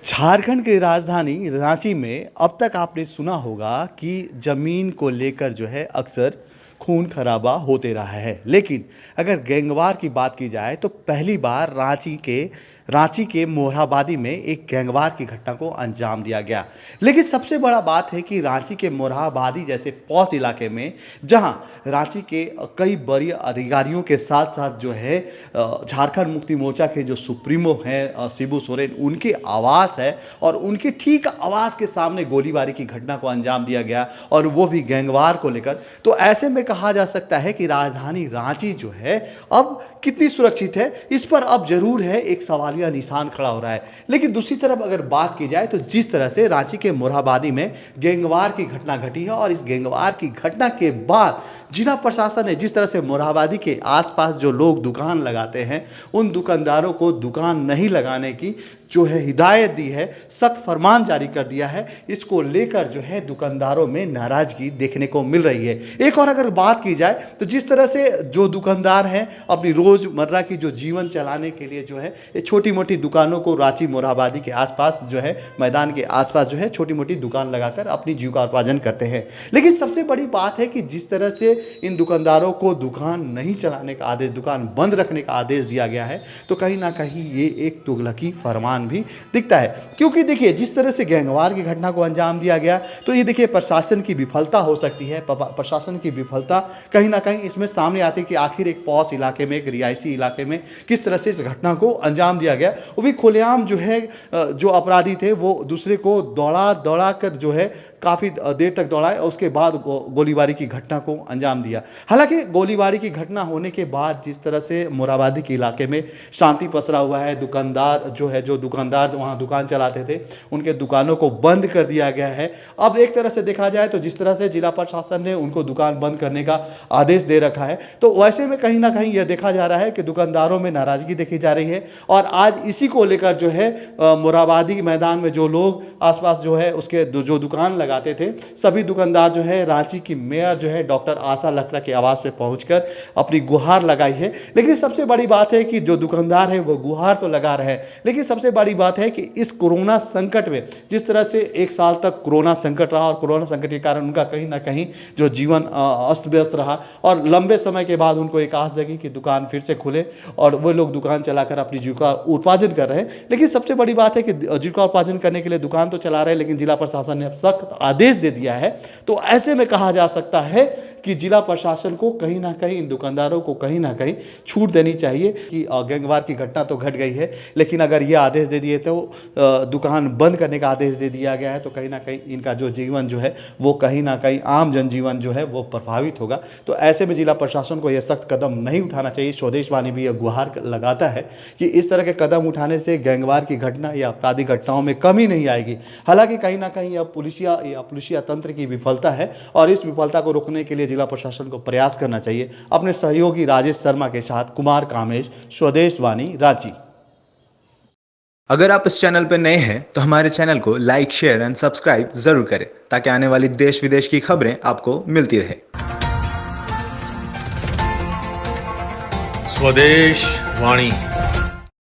झारखंड की राजधानी रांची में अब तक आपने सुना होगा कि ज़मीन को लेकर जो है अक्सर खून खराबा होते रहा है। लेकिन अगर गैंगवार की बात की जाए तो पहली बार रांची के मोरहाबादी में एक गैंगवार की घटना को अंजाम दिया गया। लेकिन सबसे बड़ा बात है कि रांची के मोरहाबादी जैसे पॉश इलाके में, जहां रांची के कई बड़ी अधिकारियों के साथ साथ जो है झारखंड मुक्ति मोर्चा के जो सुप्रीमो हैं शिबू सोरेन, उनके आवास है और उनके ठीक आवास के सामने गोलीबारी की घटना को अंजाम दिया गया, और वो भी गैंगवार को लेकर। तो ऐसे में कहा जा सकता है कि राजधानी रांची जो है अब कितनी सुरक्षित है, इस पर अब जरूर है एक सवालिया निशान खड़ा हो रहा है। लेकिन दूसरी तरफ अगर बात की जाए तो जिस तरह से रांची के मोरहाबादी में गैंगवार की घटना घटी है, और इस गैंगवार की घटना के बाद जिला प्रशासन ने जिस तरह से मोरहाबादी के आसपास जो लोग दुकान लगाते हैं उन दुकानदारों को दुकान नहीं लगाने की जो है हिदायत दी है, सख्त फरमान जारी कर दिया है, इसको लेकर जो है दुकानदारों में नाराजगी देखने को मिल रही है। एक और अगर बात की जाए तो जिस तरह से जो दुकानदार हैं अपनी रोजमर्रा की जो जीवन चलाने के लिए जो है ये छोटी मोटी दुकानों को रांची मोरहाबादी के आसपास जो है मैदान के आसपास जो है छोटी मोटी दुकान लगाकर अपनी जीविकोपार्जन करते हैं। लेकिन सबसे बड़ी बात है कि जिस तरह से इन दुकानदारों को दुकान नहीं चलाने का आदेश, दुकान बंद रखने का आदेश दिया गया है, तो कहीं ना कहीं ये एक तुगलकी फरमान भी दिखता है। क्योंकि देखिए जिस तरह से गैंगवार की घटना को अंजाम दिया गया, तो ये देखिए प्रशासन की विफलता हो सकती है। प्रशासन की विफलता कहीं ना कहीं इसमें सामने आती है कि आखिर एक पॉश इलाके में, एक रिहायशी इलाके में किस तरह से इस घटना को अंजाम दिया गया। वो भी खुलेआम जो है जो अपराधी थे वो दूसरे को दौड़ा कर जो है काफ़ी देर तक दौड़ाए, और उसके बाद गोलीबारी की घटना को अंजाम दिया। हालांकि गोलीबारी की घटना होने के बाद जिस तरह से मोरहाबादी के इलाके में शांति पसरा हुआ है, दुकानदार जो है, जो दुकानदार वहाँ दुकान चलाते थे उनके दुकानों को बंद कर दिया गया है। अब एक तरह से देखा जाए तो जिस तरह से जिला प्रशासन ने उनको दुकान बंद करने का आदेश दे रखा है, तो वैसे में कहीं ना कहीं यह देखा जा रहा है कि दुकानदारों में नाराजगी देखी जा रही है। और आज इसी को लेकर जो है मोरहाबादी मैदान में जो लोग आसपास जो है उसके जो दुकान लगाते थे, सभी दुकानदार जो है रांची की मेयर जो है डॉक्टर आशा लकड़ा के आवास पे पहुंचकर अपनी गुहार लगाई है। लेकिन सबसे बड़ी बात है कि जो दुकानदार है वो गुहार तो लगा रहे हैं, लेकिन सबसे बड़ी बात है कि इस कोरोना संकट में जिस तरह से एक साल तक कोरोना संकट रहा, और कोरोना संकट के कारण उनका कहीं ना कहीं जो जीवन अस्त व्यस्त रहा, और लंबे समय के बाद उनको एक आस जगी कि दुकान फिर से खुले और वो लोग दुकान चलाकर अपनी जीविका उपार्जन कर रहे हैं। लेकिन सबसे बड़ी बात है कि जीविका उपार्जन करने के लिए दुकान तो चला रहे हैं, लेकिन जिला प्रशासन ने अब सख्त आदेश दे दिया है। तो ऐसे में कहा जा सकता है कि जिला प्रशासन को कहीं ना कहीं इन दुकानदारों को कहीं ना कहीं छूट देनी चाहिए कि गैंगवार की घटना तो घट गई है, लेकिन अगर ये आदेश दे दिए तो दुकान बंद करने का आदेश दे दिया गया है, तो कहीं ना कहीं इनका जो जीवन जो है वो कहीं ना कहीं आम जनजीवन जो है वो प्रभावित होगा। तो ऐसे में जिला प्रशासन को यह सख्त कदम नहीं उठाना चाहिए। स्वदेश वाणी भी यह गुहार लगाता है कि इस तरह के कदम उठाने से गैंगवार की घटना या आपराधिक घटनाओं में कमी नहीं आएगी। हालांकि कहीं ना कहीं यह पुलिसिया तंत्र की विफलता है, और इस विफलता को रोकने के लिए जिला प्रशासन को प्रयास करना चाहिए। अपने सहयोगी राजेश शर्मा के साथ कुमार कामेश, स्वदेश वाणी, रांची। अगर आप इस चैनल पर नए हैं तो हमारे चैनल को लाइक, शेयर एंड सब्सक्राइब जरूर करें, ताकि आने वाली देश विदेश की खबरें आपको मिलती रहे। स्वदेश वाणी।